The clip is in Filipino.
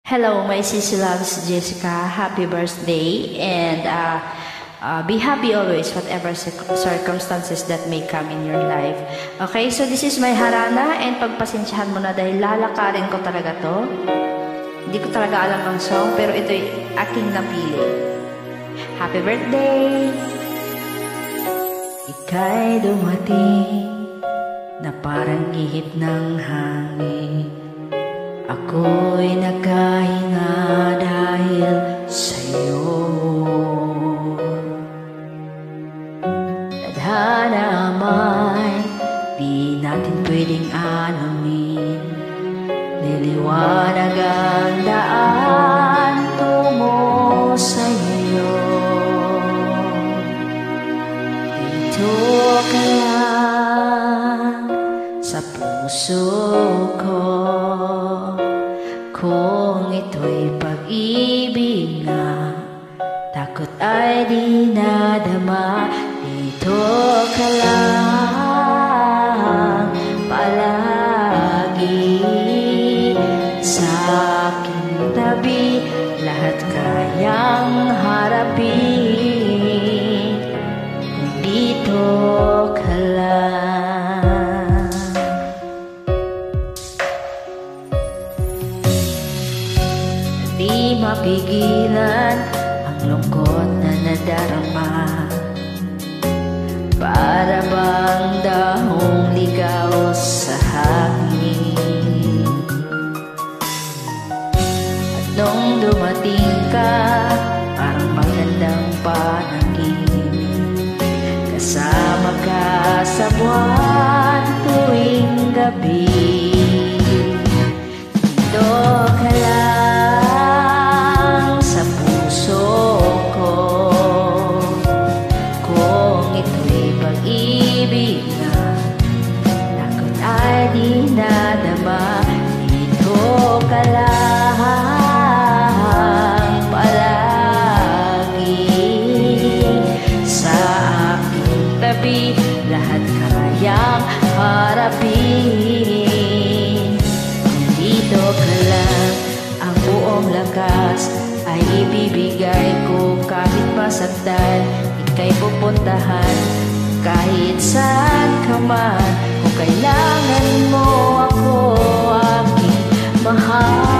Hello, my sister loves Jessica. Happy birthday and be happy always whatever circumstances that may come in your life. Okay, so this is my harana and pagpasensyahan mo na dahil lalakarin ko talaga to. Hindi ko talaga alam ang song pero ito'y aking napili. Happy birthday! Ika'y dumating na parang ihip ng hangin. Ako'y nagkahinga dahil sa'yo. Tadhana may di natin pwedeng alamin. Niliwanag ang daan tungo sa'yo. Dito ka lang sa puso ko. Kung ito'y pag-ibig na takot ay di nadama. Dito ka lang palagi sa aking tabi. Lahat kayang harapin. Dito ka lang. Di mapigilan ang lungkot na nadarama. Para bang dahong ligaw sa hangin. At nung dumating ka, parang magandang panaginip. Kasama ka sa buwan tuwing gabi. Dito ka lang sa puso ko. Kung ito'y pag-ibig na takot ay di nadama. Dito ka lang palagi sa aking tabi. Lahat kayang harapin. Dito ka lang, ang buong lakas ay ibibigay ko. Kahit masaktan, ika'y pupuntahan. Kahit saan ka man, kung kailangan mo ako, aking mahal.